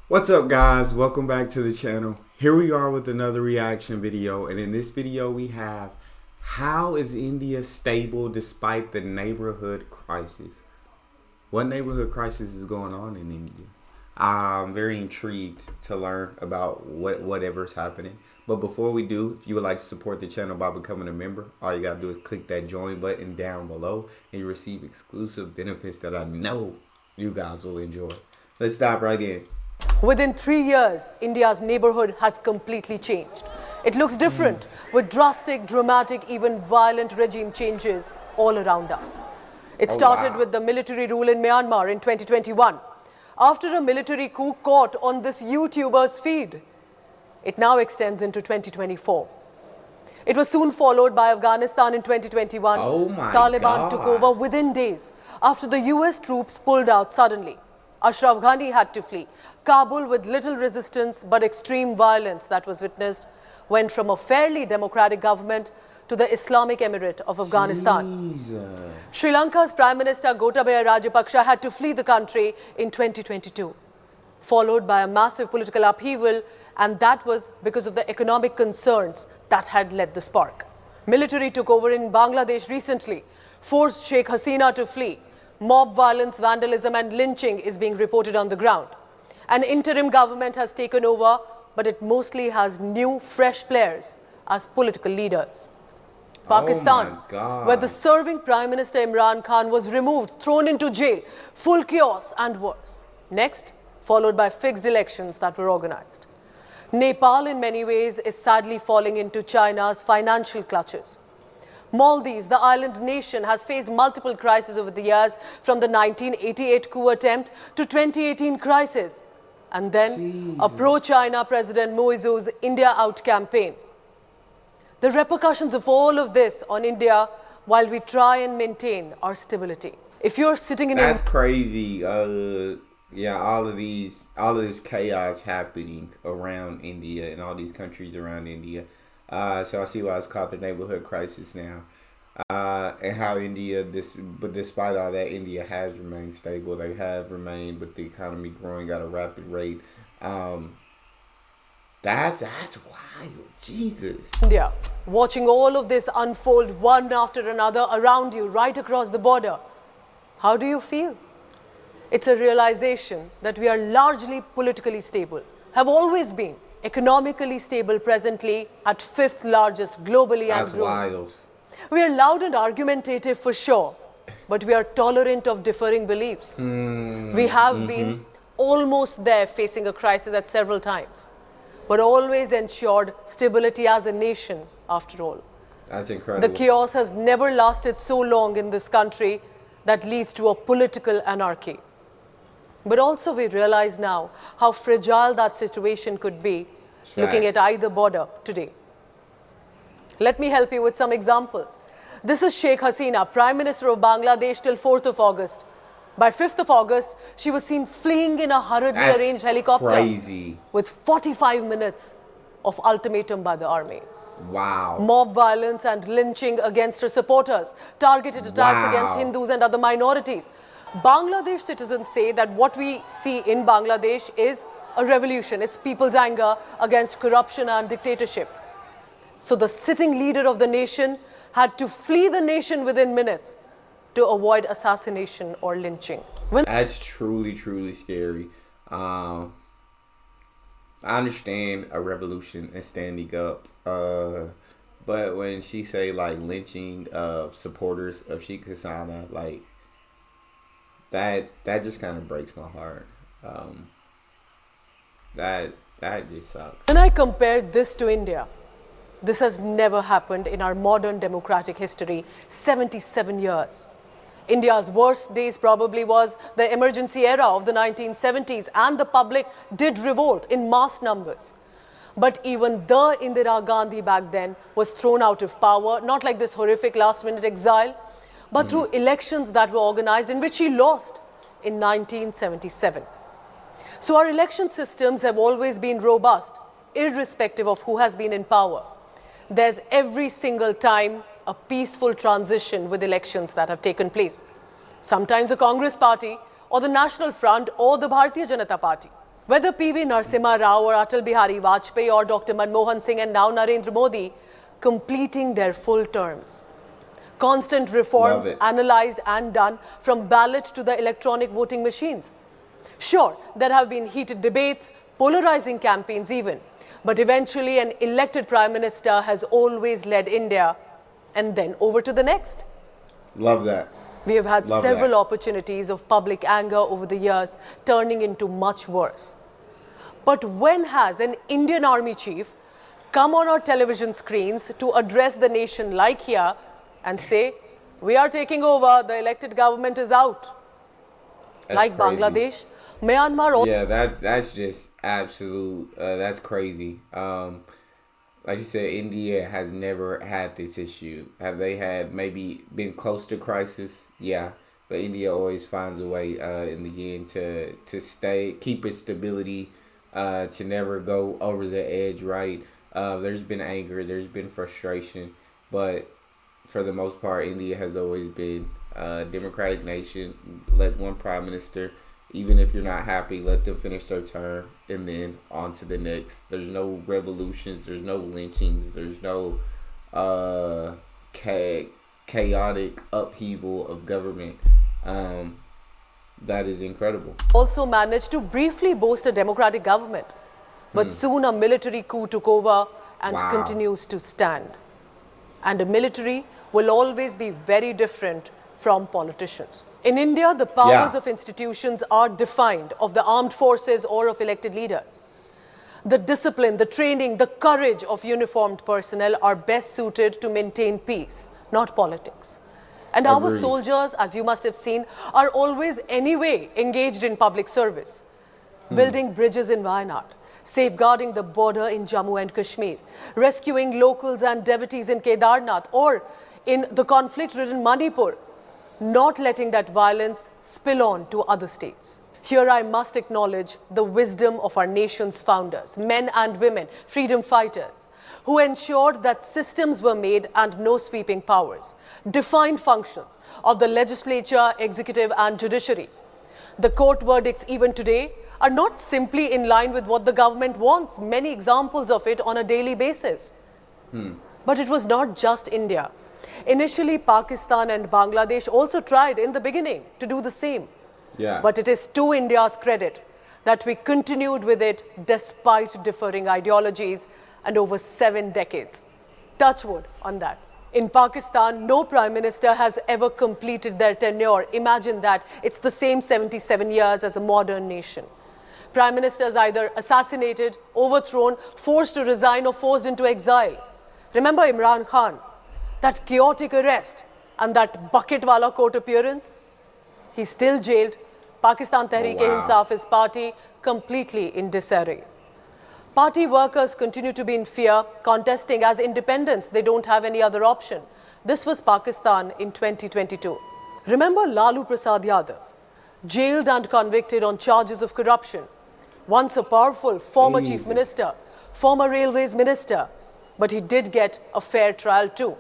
What's up, guys? Welcome back to the channel. Here we are with another reaction video, and in this video we have how is India stable despite the neighborhood crisis? What neighborhood crisis is going on in India? I'm very intrigued to learn about whatever's happening. But before we do, if you would like to support the channel by becoming a member, all you gotta do is click that join button down below and you receive exclusive benefits that I know you guys will enjoy. Let's dive right in. Within 3 years, India's neighborhood has completely changed. It looks different, with drastic, dramatic, even violent regime changes all around us. It started with the military rule in Myanmar in 2021. After a military coup caught on this YouTuber's feed, it now extends into 2024. It was soon followed by Afghanistan in 2021. Taliban took over within days after the US troops pulled out suddenly. Ashraf Ghani had to flee. Kabul, with little resistance but extreme violence that was witnessed, went from a fairly democratic government to the Islamic Emirate of Afghanistan. Sri Lanka's Prime Minister Gotabaya Rajapaksa had to flee the country in 2022, followed by a massive political upheaval, and that was because of the economic concerns that had led the spark. Military took over in Bangladesh recently, forced Sheikh Hasina to flee. Mob violence, vandalism and lynching is being reported on the ground. An interim government has taken over, but it mostly has new, fresh players as political leaders. Pakistan, where the serving Prime Minister Imran Khan was removed, thrown into jail, full chaos and worse. Next, followed by fixed elections that were organized. Nepal, in many ways, is sadly falling into China's financial clutches. Maldives, the island nation, has faced multiple crises over the years, from the 1988 coup attempt to 2018 crisis, and then a pro-China President Moizu's India Out campaign. The repercussions of all of this on India while we try and maintain our stability. If you're sitting in That's crazy. Yeah, all of this chaos happening around India and all these countries around India. So I see why it's called the neighborhood crisis now. And how India, but despite all that, India has remained stable. They have remained with the economy growing at a rapid rate. That's wild. Jesus. India, watching all of this unfold one after another around you, right across the border. How do you feel? It's a realization that we are largely politically stable, have always been. Economically stable presently at 5th largest globally and growing. Wild. We are loud and argumentative for sure, but we are tolerant of differing beliefs. We have been almost there, facing a crisis at several times, but always ensured stability as a nation after all. That's incredible. The chaos has never lasted so long in this country that leads to a political anarchy. But also we realize now how fragile that situation could be, looking at either border today. Let me help you with some examples. This is Sheikh Hasina, Prime Minister of Bangladesh till 4th of August. By 5th of August, she was seen fleeing in a hurriedly arranged helicopter with 45 minutes of ultimatum by the army. Wow. Mob violence and lynching against her supporters, targeted attacks against Hindus and other minorities. Bangladesh citizens say that what we see in Bangladesh is a revolution. It's people's anger against corruption and dictatorship. So the sitting leader of the nation had to flee the nation within minutes to avoid assassination or lynching. That's truly scary. I understand a revolution and standing up, but when she say like lynching of supporters of Sheikh Hasina, like that just kind of breaks my heart. That just sucks. When I compare this to India, this has never happened in our modern democratic history, 77 years. India's worst days probably was the emergency era of the 1970s, and the public did revolt in mass numbers. But even the Indira Gandhi back then was thrown out of power, not like this horrific last-minute exile, but through elections that were organized in which she lost in 1977. So our election systems have always been robust, irrespective of who has been in power. There's every single time a peaceful transition with elections that have taken place. Sometimes a Congress party or the National Front or the Bharatiya Janata Party. Whether P.V. Narasimha Rao or Atal Bihari Vajpayee or Dr. Manmohan Singh and now Narendra Modi completing their full terms. Constant reforms analyzed and done from ballot to the electronic voting machines. Sure, there have been heated debates, polarizing campaigns even, but eventually an elected Prime Minister has always led India and then over to the next. Love that. We have had several opportunities of public anger over the years, turning into much worse. But when has an Indian Army chief come on our television screens to address the nation like here and say, we are taking over, the elected government is out? That's like crazy. Bangladesh, Myanmar. Yeah, that's just absolute. That's crazy. Like you said, India has never had this issue. Have they had maybe been close to crisis? Yeah, but India always finds a way in the end to keep its stability, to never go over the edge. Right? There's been anger, there's been frustration, but for the most part, India has always been a democratic nation. Let one prime minister. Even if you're not happy, let them finish their term and then on to the next. There's no revolutions. There's no lynchings. There's no chaotic upheaval of government. That is incredible. Also managed to briefly boast a democratic government. But soon a military coup took over and continues to stand. And a military will always be very different from politicians. In India, the powers of institutions are defined of the armed forces or of elected leaders. The discipline, the training, the courage of uniformed personnel are best suited to maintain peace, not politics. And our soldiers, as you must have seen, are always anyway engaged in public service, building bridges in Wayanad, safeguarding the border in Jammu and Kashmir, rescuing locals and devotees in Kedarnath or in the conflict-ridden Manipur, not letting that violence spill on to other states. Here I must acknowledge the wisdom of our nation's founders, men and women, freedom fighters, who ensured that systems were made and no sweeping powers, defined functions of the legislature, executive and judiciary. The court verdicts even today are not simply in line with what the government wants, many examples of it on a daily basis. But it was not just India. Initially, Pakistan and Bangladesh also tried in the beginning to do the same. But it is to India's credit that we continued with it despite differing ideologies and over 7 decades. Touch wood on that. In Pakistan, no prime minister has ever completed their tenure. Imagine that. It's the same 77 years as a modern nation. Prime ministers either assassinated, overthrown, forced to resign or forced into exile. Remember Imran Khan? That chaotic arrest and that bucket-wala court appearance? He's still jailed. Pakistan Tehreek-e-Insaf, his party, completely in disarray. Party workers continue to be in fear, contesting as independents. They don't have any other option. This was Pakistan in 2022. Remember Lalu Prasad Yadav, jailed and convicted on charges of corruption. Once a powerful former chief minister, former railways minister, but he did get a fair trial too.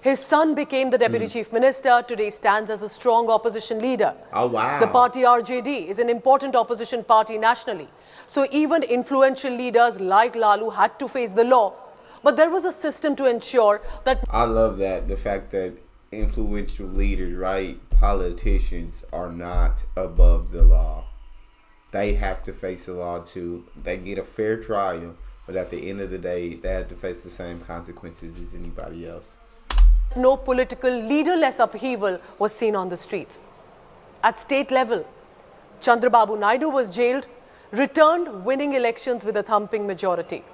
His son became the deputy chief minister, today stands as a strong opposition leader. Oh, wow. The party RJD is an important opposition party nationally. So even influential leaders like Lalu had to face the law. But there was a system to ensure that... I love that, the fact that influential leaders, right, politicians are not above the law. They have to face the law too. They get a fair trial, but at the end of the day, they have to face the same consequences as anybody else. No political leaderless upheaval was seen on the streets. At state level, Chandrababu Naidu was jailed, returned winning elections with a thumping majority.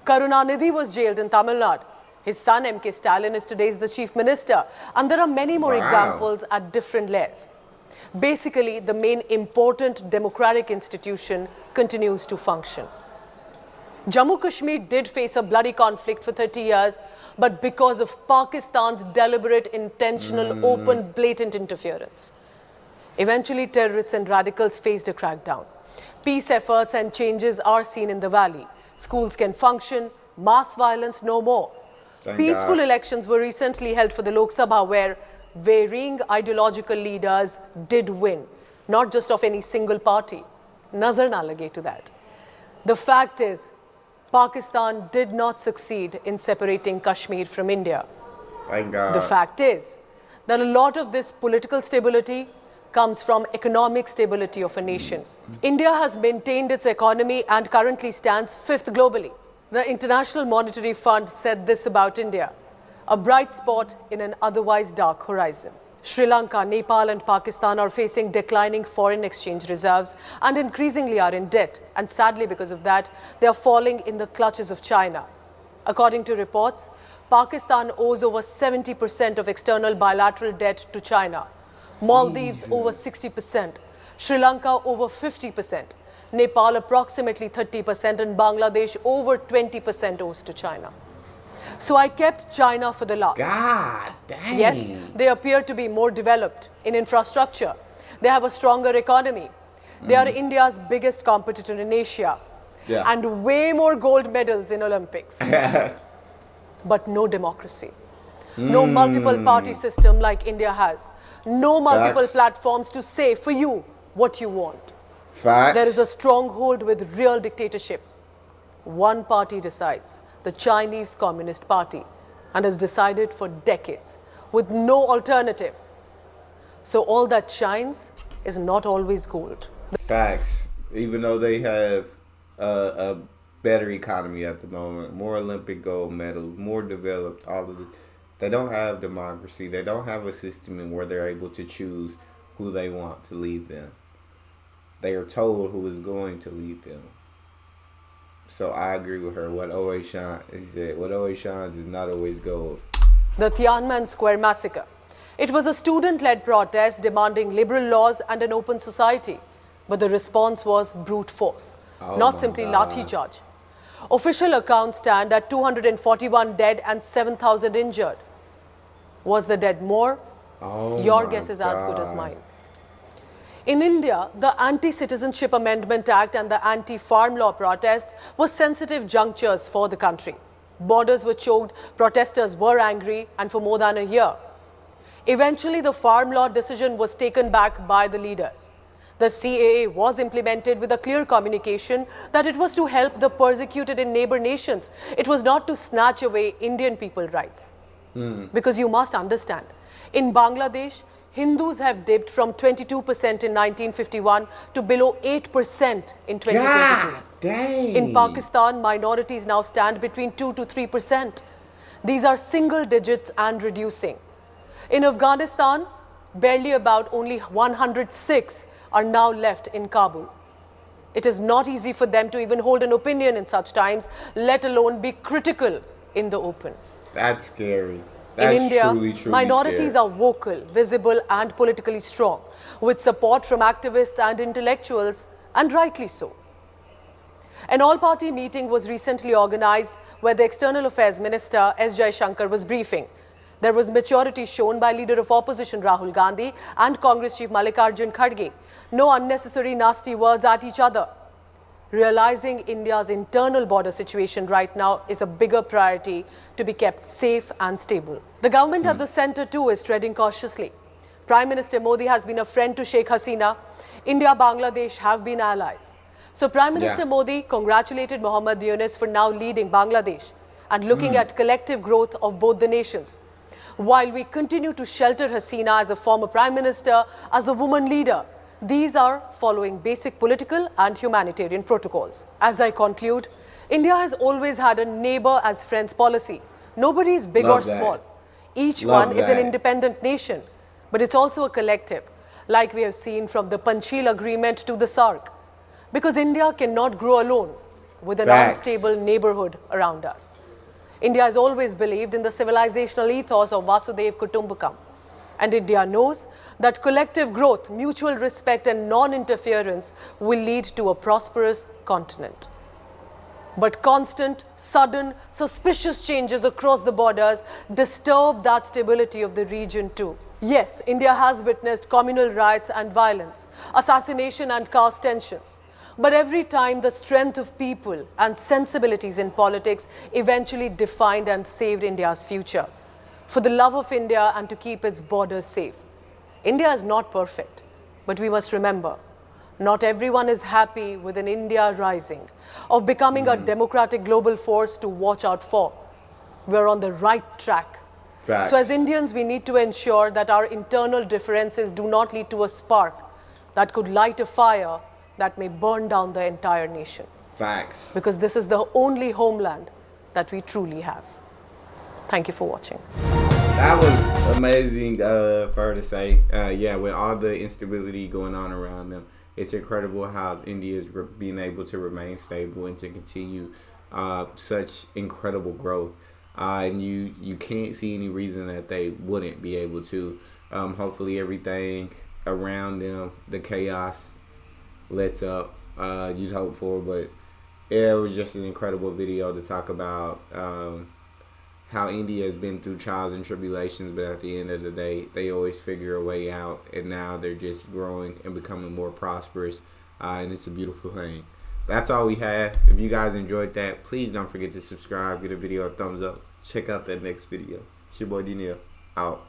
Karunanidhi was jailed in Tamil Nadu. His son M.K. Stalin is today's the chief minister. And there are many more examples at different layers. Basically, the main important democratic institution continues to function. Jammu Kashmir did face a bloody conflict for 30 years, but because of Pakistan's deliberate, intentional, open, blatant interference. Eventually, terrorists and radicals faced a crackdown. Peace efforts and changes are seen in the valley. Schools can function, mass violence no more. Peaceful elections were recently held for the Lok Sabha, where varying ideological leaders did win, not just of any single party. nazar na lage to that. The fact is, Pakistan did not succeed in separating Kashmir from India. Thank God. The fact is that a lot of this political stability comes from economic stability of a nation. India has maintained its economy and currently stands fifth globally. The International Monetary Fund said this about India: a bright spot in an otherwise dark horizon. Sri Lanka, Nepal and Pakistan are facing declining foreign exchange reserves and increasingly are in debt. And sadly, because of that, they are falling in the clutches of China. According to reports, Pakistan owes over 70% of external bilateral debt to China. Maldives over 60%, Sri Lanka over 50%, Nepal approximately 30% and Bangladesh over 20% owes to China. So I kept China for the last. God dang. Yes, they appear to be more developed in infrastructure. They have a stronger economy. They are India's biggest competitor in Asia. Yeah. And way more gold medals in Olympics. But no democracy. No multiple party system like India has. No multiple Facts. platforms to say for you what you want. Facts. There is a stronghold with real dictatorship. One party decides, the Chinese Communist Party, and has decided for decades with no alternative. So all that shines is not always gold. Facts. Even though they have a better economy at the moment, more Olympic gold medals, more developed, all of the, they don't have democracy. They don't have a system in where they're able to choose who they want to lead them. They are told who is going to lead them. So I agree with her. What always shines is not always gold. The Tiananmen Square massacre. It was a student-led protest demanding liberal laws and an open society. But the response was brute force, not simply lathi charge. Official accounts stand at 241 dead and 7,000 injured. Was the dead more? Your guess is as good as mine. In India, the Anti-Citizenship Amendment Act and the anti-farm law protests were sensitive junctures for the country. Borders were choked, protesters were angry, and for more than a year. Eventually, the farm law decision was taken back by the leaders. The CAA was implemented with a clear communication that it was to help the persecuted in neighbor nations. It was not to snatch away Indian people rights. Because you must understand, in Bangladesh, Hindus have dipped from 22% in 1951 to below 8% in 2022. God dang. In Pakistan, minorities now stand between 2 to 3%. These are single digits and reducing. In Afghanistan, barely about only 106 are now left in Kabul. It is not easy for them to even hold an opinion in such times, let alone be critical in the open. That's scary. That's in India, truly minorities scary. are vocal, visible and politically strong, with support from activists and intellectuals, and rightly so. An all-party meeting was recently organized where the External Affairs Minister S. Jaishankar was briefing. There was maturity shown by Leader of Opposition Rahul Gandhi and Congress Chief Mallikarjun Kharge. No unnecessary nasty words at each other. Realizing India's internal border situation right now is a bigger priority to be kept safe and stable. The government at the center too is treading cautiously. Prime Minister Modi has been a friend to Sheikh Hasina. India, Bangladesh have been allies. So Prime Minister Modi congratulated Mohammad Yunus for now leading Bangladesh and looking at collective growth of both the nations. While we continue to shelter Hasina as a former Prime Minister, as a woman leader, these are following basic political and humanitarian protocols. As I conclude, India has always had a neighbor as friends policy. Nobody is big or small. Each one is an independent nation, but it's also a collective, like we have seen from the Panchsheel Agreement to the SAARC. Because India cannot grow alone with an unstable neighborhood around us. India has always believed in the civilizational ethos of Vasudhaiva Kutumbakam. And India knows that collective growth, mutual respect and non-interference will lead to a prosperous continent. But constant, sudden, suspicious changes across the borders disturb that stability of the region too. Yes, India has witnessed communal riots and violence, assassination and caste tensions. But every time the strength of people and sensibilities in politics eventually defined and saved India's future. For the love of India and to keep its borders safe. India is not perfect, but we must remember, Not everyone is happy with an India rising, of becoming a democratic global force to watch out for. We're on the right track. Facts. So as Indians, we need to ensure that our internal differences do not lead to a spark that could light a fire that may burn down the entire nation. Facts. Because this is the only homeland that we truly have. Thank you for watching. That was amazing for her to say. Yeah, with all the instability going on around them, it's incredible how India is being able to remain stable and to continue such incredible growth. And you can't see any reason that they wouldn't be able to. Hopefully everything around them, the chaos lets up. You'd hope for, but it was just an incredible video to talk about how India has been through trials and tribulations, but at the end of the day, they always figure a way out, and now they're just growing and becoming more prosperous, and it's a beautiful thing. That's all we had. If you guys enjoyed that, please don't forget to subscribe, give the video a thumbs up. Check out that next video. It's your boy Neal, out.